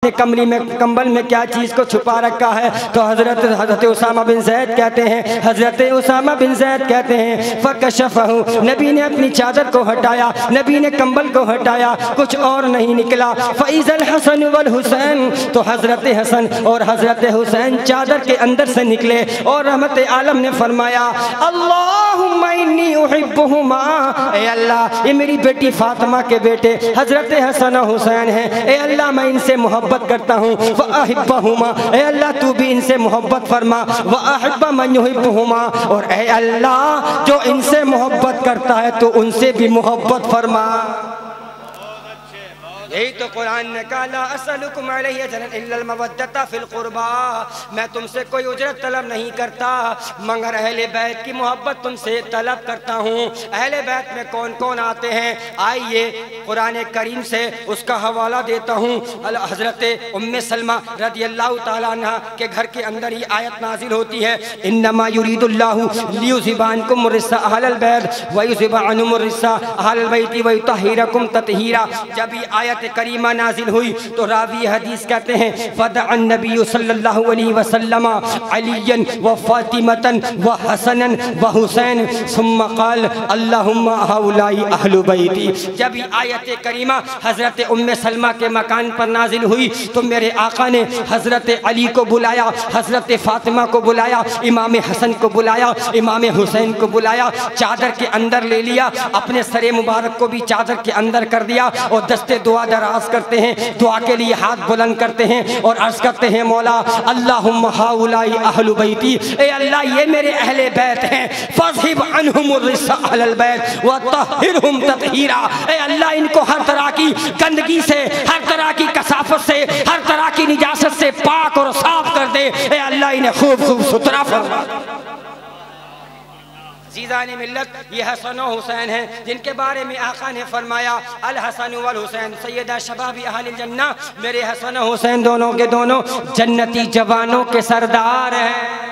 کمبل میں کیا چیز کو چھپا رکھا ہے؟ تو حضرت اسامہ بن زید کہتے ہیں، حضرت اسامہ بن زید کہتے ہیں فَكَشَفَهُ، نبی نے اپنی چادر کو ہٹایا، نبی نے کمبل کو ہٹایا، کچھ اور نہیں نکلا۔ فَإِذَا الْحَسَنُ وَالْحُسَيْنُ، تو حضرت حسن اور حضرت حسین چادر کے اندر سے نکلے اور رحمت عالم نے فرمایا اللہم انی احبہما، اے اللہ یہ میری بیٹی فاطمہ کے بیٹے حضرت حسن و حسین ہیں، اے اللہ میں ان سے محبت کرتا ہوں، وَأَحِبَّهُمَا، اے اللہ تو بھی ان سے محبت فرما، وَأَحِبَّ مَنْ يُحِبُّهُمَا، اور اے اللہ جو ان سے محبت کرتا ہے تو ان سے بھی محبت فرما۔ یہی تو قرآن نے کہا لا اسألکم علیہ اجرا الا المودۃ فی القربى، میں تم سے کوئی اجرت طلب نہیں کرتا مگر اہل بیت کی محبت تم سے طلب کرتا ہوں۔ اہل بیت میں کون کون آتے ہیں؟ آئیے قرآن کریم سے اس کا حوالہ دیتا ہوں۔ حضرت ام سلمہ رضی اللہ تعالیٰ عنہ کے گھر کے اندر یہ آیت نازل ہوتی ہے انما یرید اللہ لیذھب عنکم الرجس اہل البیت ویذھب عنکم الرجس اہل البیت ویطہرکم تطہیرا۔ جب یہ آیت کریمہ نازل ہوئی تو راوی حدیث کہتے ہیں فدع النبی صلی اللہ علیہ وسلم علی و فاطمۃ و حسن و حسین ثم قال اللہم ہؤلاء اہل بیتی۔ جب یہ آیت کریمہ حضرت ام سلمہ کے مکان پر نازل ہوئی تو میرے آقا نے حضرت علی کو بلایا، حضرت فاطمہ کو بلایا، امام حسن کو بلایا، امام حسین کو بلایا، چادر کے اندر لے لیا، اپنے سر مبارک کو بھی چادر کے اندر کر دیا اور دست دعا دراز کرتے ہیں، دعا کے لیے ہاتھ بلند کرتے ہیں اور عرض کرتے ہیں مولا اللہم ہؤلاء اہل بیتی، اے اللہ یہ میرے اہل بیت ہیں، فاذھب عنہم الرجس اہل البیت وطہرہم تطہیرا، اے اللہ ان کو ہر طرح کی گندگی سے، ہر طرح کی کثافت سے، ہر طرح کی نجاست سے پاک اور صاف کر دے، اے اللہ انہیں خوب خوب ستھرا فرما۔ عزیزان ملت یہ حسن و حسین ہیں جن کے بارے میں آقا نے فرمایا الحسن والحسین سیدہ شباب اہل الجنہ، میرے حسن و حسین دونوں کے دونوں جنتی جوانوں کے سردار ہیں۔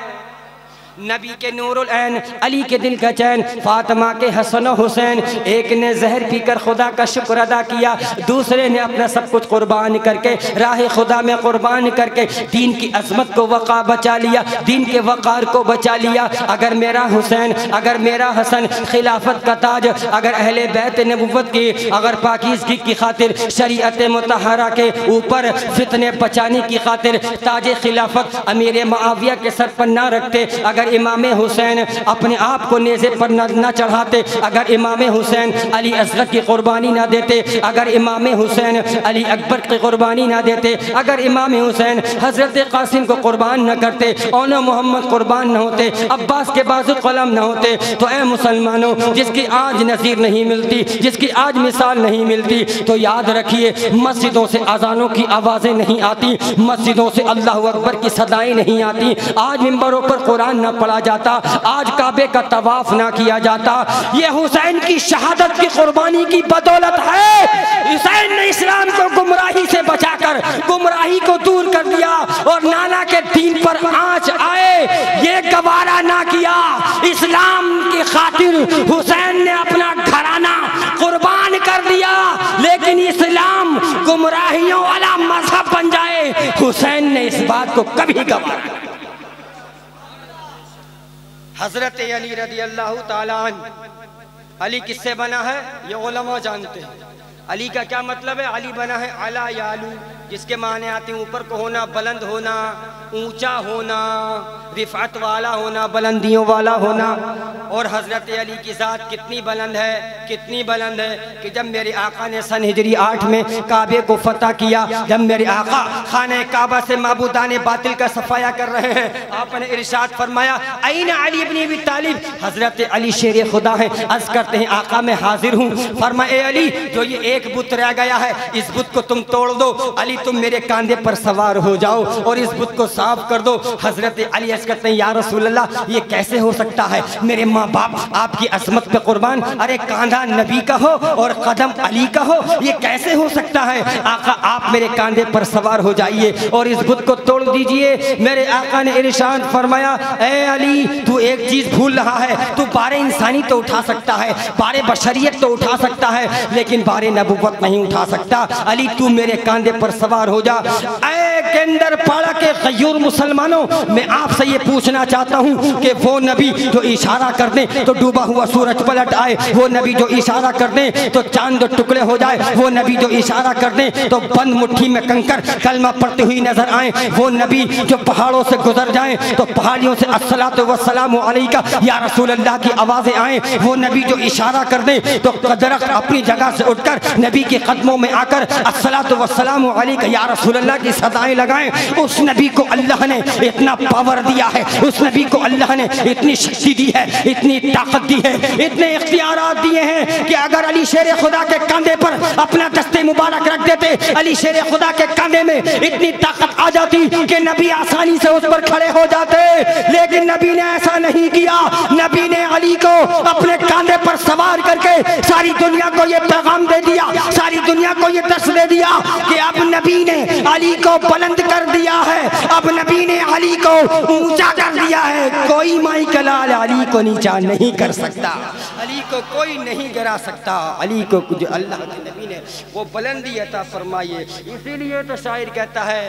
نبی کے نور العین، علی کے دل کا چین، فاطمہ کے حسن و حسین، ایک نے زہر پی کر خدا کا شکر ادا کیا، دوسرے نے اپنا سب کچھ قربان کر کے راہ خدا میں قربان کر کے دین کی عظمت کو وقار بچا لیا، دین کے وقار کو بچا لیا۔ اگر میرا حسین، اگر میرا حسن خلافت کا تاج، اگر اہل بیت نبوت کی، اگر پاکیزگی کی خاطر شریعت مطہرہ کے اوپر فتنے بچانے کی خاطر تاج خلافت امیر معاویہ کے سر پر نہ رکھتے، اگر امام حسین اپنے آپ کو نیزے پر نہ چڑھاتے، اگر امام حسین علی اصغر کی قربانی نہ دیتے، اگر امام حسین علی اکبر کی قربانی نہ دیتے، اگر امام حسین حضرت قاسم کو قربان نہ کرتے، اون محمد قربان نہ ہوتے، عباس کے بازو قلم نہ ہوتے، تو اے مسلمانوں جس کی آج نظیر نہیں ملتی، جس کی آج مثال نہیں ملتی، تو یاد رکھیے مسجدوں سے اذانوں کی آوازیں نہیں آتی، مسجدوں سے اللہ اکبر کی صدائیں نہیں آتی، آج منبروں پر قرآن نہ پڑھا جاتا، آج کعبے کا طواف نہ کیا جاتا، یہ حسین کی شہادت کی قربانی کی بدولت ہے۔ حسین نے اسلام کو گمراہی سے بچا کر گمراہی کو دور کر دیا اور نانا کے دین پر آنچ آئے یہ گوارا نہ کیا۔ اسلام کی خاطر حسین نے اپنا گھرانہ قربان کر دیا، لیکن اسلام گمراہیوں والا مذہب بن جائے حسین نے اس بات کو کبھی گوارا نہیں۔ حضرت علی رضی اللہ تعالیٰ عنہ، علی کس سے بنا ہے یہ علماء جانتے ہیں۔ علی کا کیا مطلب ہے؟ علی بنا ہے علا یالو، جس کے معنی آتے ہیں اوپر کو ہونا، بلند ہونا، اونچا ہونا، رفعت والا ہونا، بلندیوں والا ہونا۔ اور حضرت علی کی ذات کتنی بلند ہے، کتنی بلند ہے کہ جب میرے آقا نے سن ہجری 8 میں کعبے کو فتح کیا، جب میرے آقا خانہ کعبہ سے معبودان باطل کا صفایا کر رہے ہیں، آپ نے ارشاد فرمایا این علی ابن ابی طالب، حضرت علی شیر خدا ہیں، عرض کرتے ہیں آقا میں حاضر ہوں۔ فرمایا اے علی جو یہ ایک بت رہ گیا ہے اس بت کو تم توڑ دو، علی تم میرے کاندھے پر سوار ہو جاؤ اور اس بت کو صاف کر دو۔ حضرت علی عرض کرتے ہیں یا رسول اللہ یہ کیسے ہو سکتا ہے، میرے ماں باپ آپ کی عظمت پہ قربان، ارے کاندھا نبی کا ہو اور قدم علی کا ہو، یہ کیسے ہو سکتا ہے؟ آقا آپ میرے کاندھے پر سوار ہو جائیے اور اس بت کو توڑ دیجئے۔ میرے آقا نے ارشاد فرمایا اے علی تو ایک چیز بھول رہا ہے، تو بار انسانی تو اٹھا سکتا ہے، بار بشریت تو اٹھا سکتا ہے، لیکن بار نبوت نہیں اٹھا سکتا۔ علی تو میرے کاندھے پر سوار ہو جا۔ اے کے اندر پاڑا کے غیور مسلمانوں، میں آپ سے یہ پوچھنا چاہتا ہوں کہ وہ نبی جو اشارہ کر دیں تو ڈوبا ہوا سورج پلٹ آئے، وہ نبی جو اشارہ کر دیں تو چاند ٹکڑے ہو جائے، وہ نبی جو اشارہ کر دیں تو بند مٹھی میں کنکر کلمہ پڑھتے ہوئی نظر آئیں، وہ نبی جو پہاڑوں سے گزر جائیں تو پہاڑیوں سے الصلاۃ والسلام علیکہ یا رسول اللہ کی آوازیں آئیں، وہ نبی جو اشارہ کر دیں تو درخت اپنی جگہ سے اٹھ کر نبی کے قدموں میں آ کر الصلاۃ والسلام علیکہ یا رسول اللہ کی صدائیں لگائیں۔ اس نبی کو اللہ نے اتنا پاور دیا ہے، اس نبی کو اللہ نے اتنی شکتی دی ہے، اتنی طاقت دی ہے، اتنے اختیارات دیے ہیں کہ اگر علی شیر خدا کے کاندھے پر اپنا دست مبارک رکھ دیتے، علی شیر خدا کے کاندھے میں اتنی طاقت آ جاتی کہ نبی آسانی سے اس پر کھڑے ہو جاتے، لیکن نبی نے ایسا نہیں کیا۔ نبی نے علی کو اپنے کاندھے پر سوار کر کے ساری دنیا کو یہ پیغام دے دیا، ساری دنیا کو یہ درس دے دیا کہ اب نبی نے علی کو بلند کر دیا ہے، اب نبی نے علی کو اونچا کر دیا ہے۔ کوئی مائی کلال علی کو نیچا نہیں کر سکتا، علی کو کوئی نہیں گرا سکتا، علی کو جو اللہ کے نبی نے وہ بلندی عطا فرمائیے۔ اسی لیے تو شاعر کہتا ہے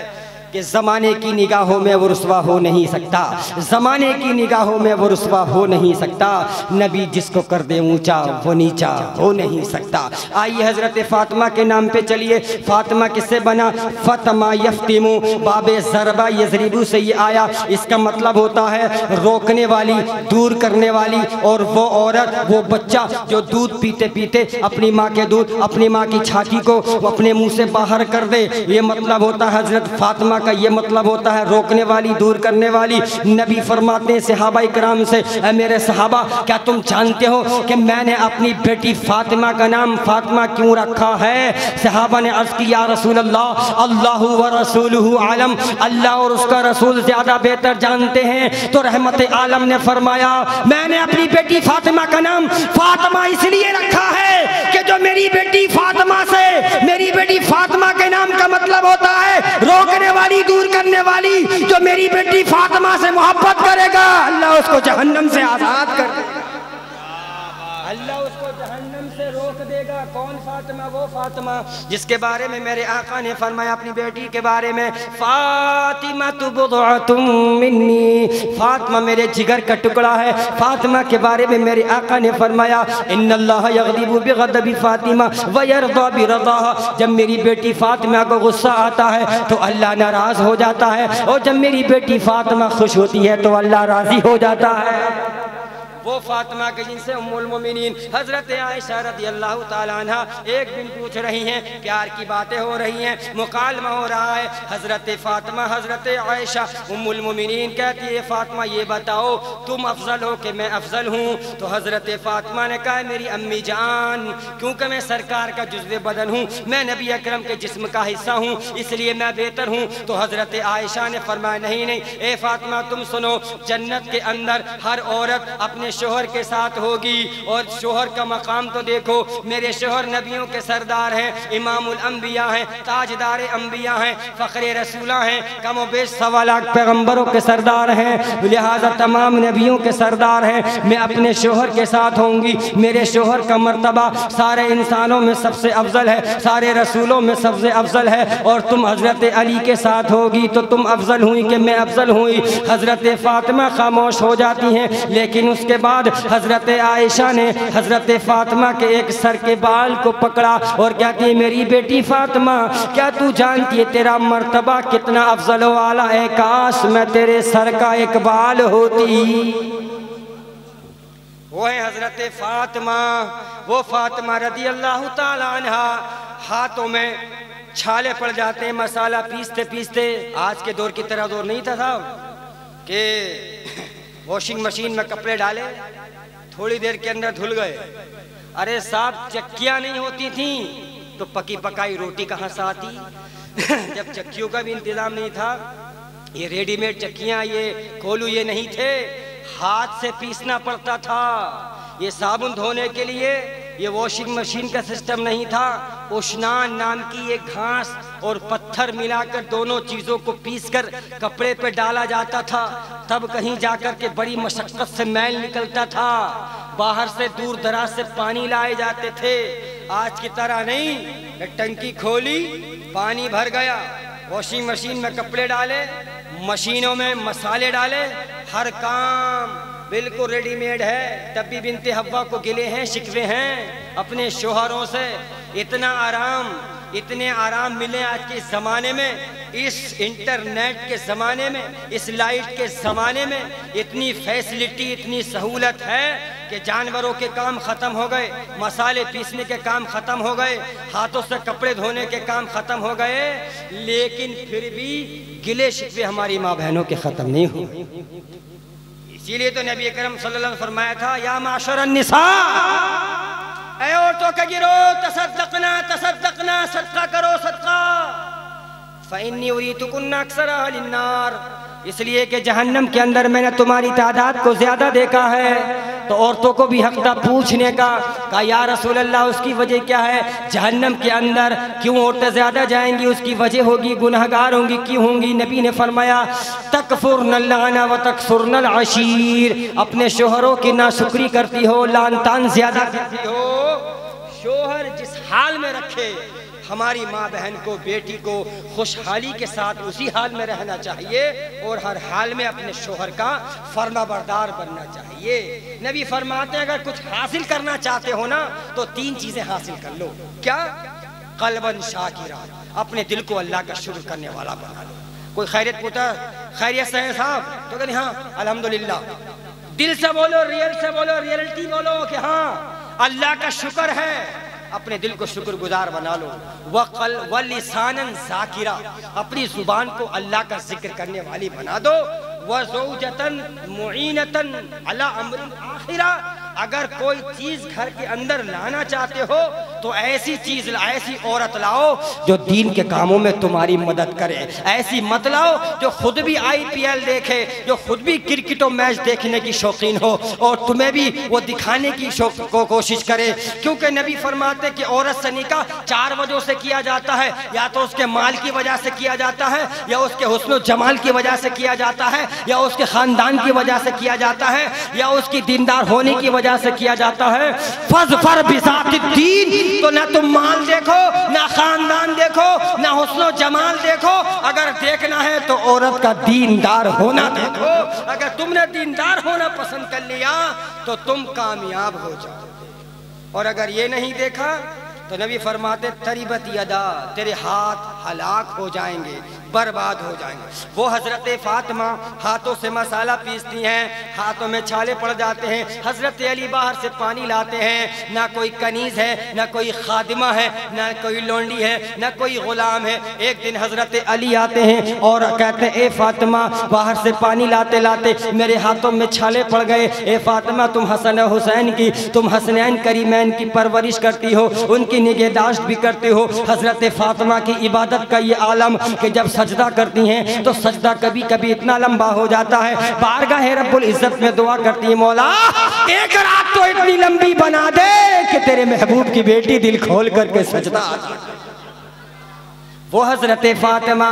کہ زمانے کی نگاہوں میں وہ رسوا ہو نہیں سکتا، زمانے کی نگاہوں میں وہ رسوا ہو نہیں سکتا، نبی جس کو کر دے اونچا وہ نیچا ہو نہیں سکتا۔ آئیے حضرت فاطمہ کے نام پہ چلیے۔ فاطمہ کس سے بنا؟ فاطمہ یفتمو، باب ضربہ یضربو سے یہ آیا، اس کا مطلب ہوتا ہے روکنے والی، دور کرنے والی، اور وہ عورت وہ بچہ جو دودھ پیتے پیتے اپنی ماں کے دودھ اپنی ماں کی چھاتی کو اپنے منہ سے باہر کر دے، یہ مطلب ہوتا ہے حضرت فاطمہ کا، یہ مطلب ہوتا ہے روکنے والی، دور کرنے والی۔ نبی فرماتے ہیں صحابہ کرام سے اے میرے صحابہ کیا تم جانتے ہو کہ میں نے اپنی بیٹی فاطمہ کا نام فاطمہ کیوں رکھا ہے؟ صحابہ نے عرض کی یا رسول اللہ اللہ و رسولہ عالم، اللہ اور اس کا رسول زیادہ بہتر جانتے ہیں۔ تو رحمت عالم نے فرمایا میں نے اپنی بیٹی فاطمہ کا نام فاطمہ اس لیے رکھا ہے کہ جو میری بیٹی فاطمہ سے، میری بیٹی فاطمہ کے نام کا مطلب ہوتا ہے روکنے والی، دور کرنے والی، جو میری بیٹی فاطمہ سے محبت کرے گا اللہ اس کو جہنم سے آزاد کر دے گا، اللہ اس کو جہنم سے روک دے گا۔ کون فاطمہ؟ وہ فاطمہ جس کے بارے میں میرے آقا نے فرمایا اپنی بیٹی کے بارے میں فاطمہ بضعۃ منی، فاطمہ میرے جگر کا ٹکڑا ہے۔ فاطمہ کے بارے میں میرے آقا نے فرمایا ان اللہ یغضب بغضب فاطمہ ویرضی برضاها، جب میری بیٹی فاطمہ کو غصہ آتا ہے تو اللہ ناراض ہو جاتا ہے، اور جب میری بیٹی فاطمہ خوش ہوتی ہے تو اللہ راضی ہو جاتا ہے۔ وہ فاطمہ کے جن سے ام المومنین حضرت عائشہ رضی اللہ تعالیٰ عنہ ایک دن پوچھ رہی ہیں، پیار کی باتیں ہو رہی ہیں، مکالمہ ہو رہا ہے، حضرت فاطمہ حضرت عائشہ ام المومنین کہتی ہے فاطمہ یہ بتاؤ تم افضل ہو کہ میں افضل ہوں؟ تو حضرت فاطمہ نے کہا میری امی جان کیونکہ میں سرکار کا جزو بدن ہوں، میں نبی اکرم کے جسم کا حصہ ہوں، اس لیے میں بہتر ہوں۔ تو حضرت عائشہ نے فرمایا نہیں نہیں اے فاطمہ تم سنو، جنت کے اندر ہر عورت اپنے شوہر کے ساتھ ہوگی، اور شوہر کا مقام تو دیکھو، میرے شوہر نبیوں کے سردار ہیں، امام الانبیاء ہیں، تاجدار انبیاء ہیں، فخر رسولہ ہیں، کم و بیش 1.25 لاکھ پیغمبروں کے سردار ہیں، لہٰذا تمام نبیوں کے سردار ہیں، میں اپنے شوہر کے ساتھ ہوں گی، میرے شوہر کا مرتبہ سارے انسانوں میں سب سے افضل ہے، سارے رسولوں میں سب سے افضل ہے، اور تم حضرت علی کے ساتھ ہوگی تو تم افضل ہوئی کہ میں افضل ہوئی۔ حضرت فاطمہ خاموش ہو جاتی ہیں، لیکن اس کے بعد حضرت عائشہ نے حضرت فاطمہ کے ایک سر کے بال کو پکڑا اور کہتی ہے میری بیٹی فاطمہ کیا تو جانتی ہے تیرا مرتبہ کتنا افضل و اعلیٰ ہے؟ کاش میں تیرے سر کا ایک بال ہوتی۔ وہ ہے حضرت فاطمہ، وہ فاطمہ رضی اللہ تعالی عنہ، ہاتھوں میں چھالے پڑ جاتے ہیں مسالہ پیستے پیستے، آج کے دور کی طرح دور نہیں تھا صاحب کہ واشنگ مشین میں کپڑے ڈالے تھوڑی دیر کے اندر دھل گئے۔ ارے صاحب چکیاں نہیں ہوتی تھیں تو پکی پکائی روٹی کہاں سے آتی؟ جب چکیوں کا بھی انتظام نہیں تھا، یہ ریڈی میڈ چکیاں، یہ کولو یہ نہیں تھے، ہاتھ سے پیسنا پڑتا تھا۔ یہ صابن دھونے کے لیے یہ واشنگ مشین کا سسٹم نہیں تھا، اشنان نام کی ایک گھاس اور پتھر ملا کر دونوں چیزوں کو پیس کر کپڑے پہ ڈالا جاتا تھا، تب کہیں جا کر کے بڑی مشقت سے میل نکلتا تھا، باہر سے دور دراز سے پانی لائے جاتے تھے۔ آج کی طرح نہیں، ٹنکی کھولی، پانی بھر گیا، واشنگ مشین میں کپڑے ڈالے، مشینوں میں مسالے ڈالے، ہر کام بالکل ریڈی میڈ ہے۔ تبی بنت حوا کو گلے ہیں، شکوے ہیں اپنے شوہروں سے۔ اتنے آرام ملے آج کے زمانے میں، اس انٹرنیٹ کے زمانے میں، اس لائٹ کے زمانے میں اتنی فیسلٹی، اتنی سہولت ہے کہ جانوروں کے کام ختم ہو گئے، مسالے پیسنے کے کام ختم ہو گئے، ہاتھوں سے کپڑے دھونے کے کام ختم ہو گئے، لیکن پھر بھی گلے شکوے ہماری ماں بہنوں کے ختم نہیں ہوئے۔ اسی لیے تو نبی اکرم صلی اللہ علیہ وسلم فرمایا تھا، یا معاشر النساء، اے عورتوں کا گروہ، تصدقنا صدقہ کرو صدقہ، فإنی اریتکن اکثر اہل النار، اس لیے کہ جہنم کے اندر میں نے تمہاری تعداد کو زیادہ دیکھا ہے۔ تو عورتوں کو بھی حق تھا پوچھنے کا، کہا یا رسول اللہ اس کی وجہ کیا ہے؟ جہنم کے اندر کیوں عورتیں زیادہ جائیں گی؟ اس کی وجہ ہوگی گناہگار ہوں گی، کیوں ہوں گی؟ نبی نے فرمایا تکفرن اللعن و تکفرن العشیر، اپنے شوہروں کی ناشکری کرتی ہو، لعن طعن زیادہ کرتی ہو۔ شوہر جس حال میں رکھے، ہماری ماں بہن کو، بیٹی کو خوشحالی کے ساتھ اسی حال میں رہنا چاہیے اور ہر حال میں اپنے شوہر کا فرما بردار بننا چاہیے۔ نبی فرماتے ہیں اگر کچھ حاصل کرنا چاہتے ہو نا تو 3 چیزیں حاصل کر لو۔ کیا؟ قلباً شاکرا، اپنے دل کو اللہ کا شکر کرنے والا بنا لو۔ کوئی خیریت پوچھا، خیریت سے ہیں صاحب؟ تو کہتے ہاں الحمدللہ۔ دل سے بولو، ریئل سے بولو، ریئلٹی بولو کہ ہاں اللہ کا شکر ہے، اپنے دل کو شکر گزار بنا لو۔ وَلِسَانًا ذَاکِرًا، اپنی زبان کو اللہ کا ذکر کرنے والی بنا دو۔ وَزَوْجَةً مُعِینَةً عَلَىٰ أَمْرِ الْآخِرَةِ، اگر کوئی چیز گھر کے اندر لانا چاہتے ہو تو ایسی چیز، ایسی عورت لاؤ جو دین کے کاموں میں تمہاری مدد کرے۔ ایسی مت لاؤ جو خود بھی IPL دیکھے، جو خود بھی کرکٹ و میچ دیکھنے کی شوقین ہو اور تمہیں بھی وہ دکھانے کی کوشش کرے، کیونکہ نبی فرماتے کہ عورت سے نکاح 4 وجہ سے کیا جاتا ہے، یا تو اس کے مال کی وجہ سے کیا جاتا ہے، یا اس کے حسن و جمال کی وجہ سے کیا جاتا ہے، یا اس کے خاندان کی وجہ سے کیا جاتا ہے، یا اس کی دیندار ہونے کی وجہ سے کیا جاتا ہے۔ فَاظْفَرْ بِذَاتِ الدِّینِ، تو نہ تم مال دیکھو، نہ خاندان دیکھو، نہ حسن و جمال دیکھو، اگر دیکھنا ہے تو عورت کا دیندار ہونا دیکھو۔ اگر تم نے دیندار ہونا پسند کر لیا تو تم کامیاب ہو جاؤ گے، اور اگر یہ نہیں دیکھا تو نبی فرماتے تریبت یدا، تیرے ہاتھ ہلاک ہو جائیں گے، برباد ہو جائیں گے۔ وہ حضرت فاطمہ ہاتھوں سے مسالہ پیستی ہیں، ہاتھوں میں چھالے پڑ جاتے ہیں، حضرت علی باہر سے پانی لاتے ہیں، نہ کوئی کنیز ہے، نہ کوئی خادمہ ہے، نہ کوئی لونڈی ہے، نہ کوئی غلام ہے۔ ایک دن حضرت علی آتے ہیں اور کہتے ہیں اے فاطمہ، باہر سے پانی لاتے لاتے میرے ہاتھوں میں چھالے پڑ گئے، اے فاطمہ تم حسن و حسین کی، تم حسنین کریمین کی پرورش کرتی ہو، ان کی نگہداشت بھی کرتے ہو۔ حضرت فاطمہ کی عبادت کا یہ عالم کہ جب سجدہ کرتی ہیں تو سجدہ کبھی کبھی اتنا لمبا ہو جاتا ہے، بارگاہ رب العزت میں دعا کرتی ہیں مولا ایک رات تو اتنی لمبی بنا دے کہ تیرے محبوب کی بیٹی دل کھول کر کے سجدہ آتی ہے۔ وہ حضرت فاطمہ،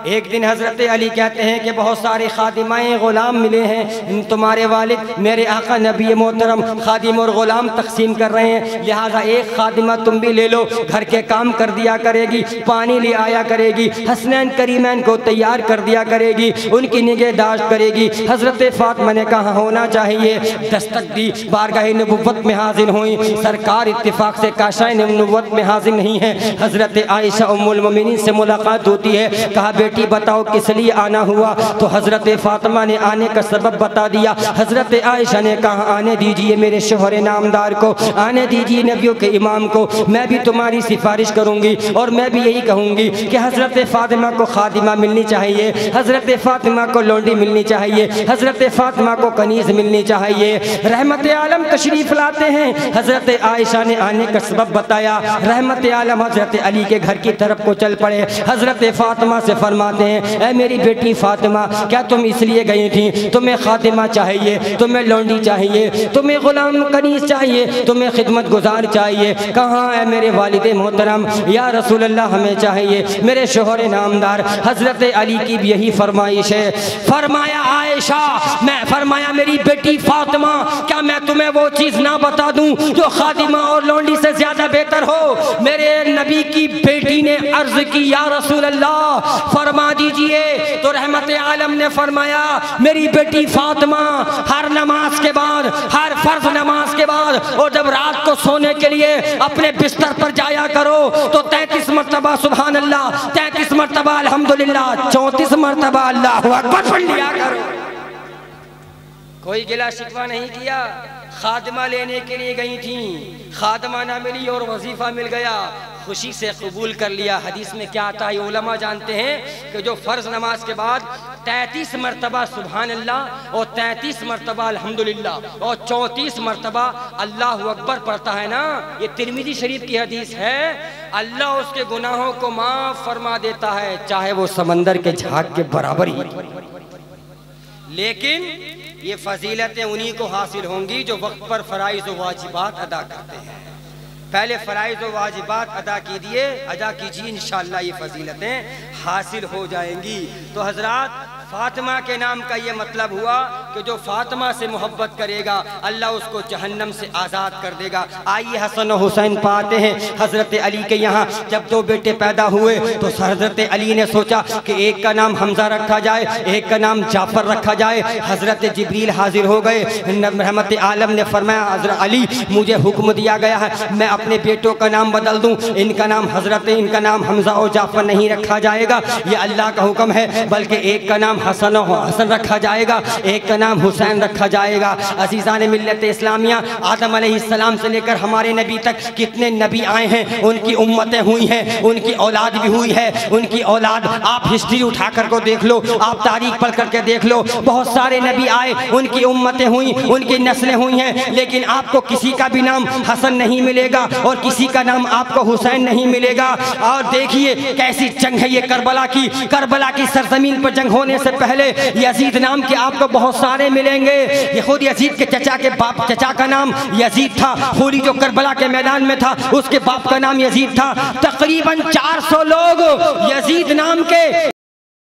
ایک دن حضرت علی کہتے ہیں کہ بہت سارے خادمائیں غلام ملے ہیں، تمہارے والد میرے آقا نبی محترم خادم اور غلام تقسیم کر رہے ہیں، لہٰذا ایک خادمہ تم بھی لے لو، گھر کے کام کر دیا کرے گی، پانی لے آیا کرے گی، حسنین کریمین کو تیار کر دیا کرے گی، ان کی نگہداشت کرے گی۔ حضرت فاطمہ نے کہا ہونا چاہیے، دستک دی، بارگاہ نبوت میں حاضر ہوئیں، سرکار اتفاق سے کاشائے نبوت میں حاضر نہیں ہیں۔ حضرت عائشہ ام المومنین سے ملاقات ہوتی ہے، کہا بیٹی بتاؤ کس لیے آنا ہوا؟ تو حضرت فاطمہ نے آنے کا سبب بتا دیا۔ حضرت عائشہ نے کہا آنے دیجئے میرے شوہر نامدار کو، آنے دیجئے نبیوں کے امام کو، میں بھی تمہاری سفارش کروں گی اور میں بھی یہی کہوں گی کہ حضرت فاطمہ کو خادمہ ملنی چاہیے، حضرت فاطمہ کو لونڈی ملنی چاہیے، حضرت فاطمہ کو کنیز ملنی چاہیے۔ رحمت عالم تشریف لاتے ہیں، حضرت عائشہ نے آنے کا سبب بتایا، رحمت عالم حضرت علی کے گھر کی طرف کو چل پڑے۔ حضرت فاطمہ سے فرمایا فرماتے ہیں اے میری بیٹی فاطمہ کیا تم اس لیے گئی تھی تمہیں خادمہ چاہیے تمہیں لونڈی چاہیے تمہیں غلام کنیز چاہیے تمہیں خدمت گزار چاہیے کہاں اے میرے والد محترم یا رسول اللہ ہمیں چاہیے میرے شوہر نامدار حضرت علی کی بھی یہی فرمائش ہے فرمایا عائشہ میں فرمایا میری بیٹی فاطمہ کیا میں تمہیں وہ چیز نہ بتا دوں جو خادمہ اور لونڈی سے زیادہ بہتر ہو میرے نبی کی بیٹی نے عرض کی یا رسول اللہ فرما دیجئے تو رحمت عالم نے فرمایا میری بیٹی فاطمہ ہر نماز کے بعد ہر فرض نماز کے بعد اور جب رات کو سونے کے لیے اپنے بستر پر جایا کرو تو 33 مرتبہ سبحان اللہ 33 مرتبہ الحمدللہ 34 مرتبہ اللہ اکبر پڑھ لیا کرو کوئی گلہ شکوہ نہیں کیا خادمہ لینے کے لیے گئی تھیں خادمہ نہ ملی اور وظیفہ مل گیا خوشی سے قبول کر لیا حدیث میں کیا آتا ہے علماء جانتے ہیں کہ جو فرض نماز کے بعد 33 مرتبہ سبحان اللہ اور 33 مرتبہ الحمدللہ اور 34 مرتبہ اللہ اکبر پڑھتا ہے نا یہ ترمذی شریف کی حدیث ہے اللہ اس کے گناہوں کو معاف فرما دیتا ہے چاہے وہ سمندر کے جھاگ کے برابر ہی لیکن یہ فضیلتیں انہی کو حاصل ہوں گی جو وقت پر فرائض و واجبات ادا کرتے ہیں پہلے فرائض و واجبات ادا کیجئے انشاءاللہ یہ فضیلتیں حاصل ہو جائیں گی تو حضرات فاطمہ کے نام کا یہ مطلب ہوا کہ جو فاطمہ سے محبت کرے گا اللہ اس کو جہنم سے آزاد کر دے گا آئیے حسن و حسین پاتے ہیں حضرت علی کے یہاں جب دو بیٹے پیدا ہوئے تو حضرت علی نے سوچا کہ ایک کا نام حمزہ رکھا جائے ایک کا نام جعفر رکھا جائے حضرت جبریل حاضر ہو گئے رحمت عالم نے فرمایا حضرت علی مجھے حکم دیا گیا ہے میں اپنے بیٹوں کا نام بدل دوں ان کا نام حمزہ و جعفر نہیں رکھا جائے گا یہ اللہ کا حکم ہے بلکہ ایک کا نام حسن رکھا جائے گا ایک کا نام حسین رکھا جائے گا عزیزان ملت اسلامیہ آدم علیہ السلام سے لے کر ہمارے نبی تک کتنے نبی آئے ہیں ان کی امتیں ہوئی ہیں ان کی اولاد بھی ہوئی ہے ان کی اولاد آپ ہسٹری اٹھا کر کو دیکھ لو آپ تاریخ پڑھ کر کے دیکھ لو بہت سارے نبی آئے ان کی امتیں ہوئیں ان کی نسلیں ہوئی ہیں لیکن آپ کو کسی کا بھی نام حسن نہیں ملے گا اور کسی کا نام آپ کو حسین نہیں ملے گا اور دیکھیے کیسی جنگ ہے یہ کربلا کی سرزمین پر جنگ ہونے سے پہلے یزید نام کے آپ کو بہت سارے ملیں گے یہ خود یزید کے چچا کا نام یزید تھا خوری جو کربلا کے میدان میں تھا اس کے باپ کا نام یزید تھا تقریباً 400 لوگ یزید نام کے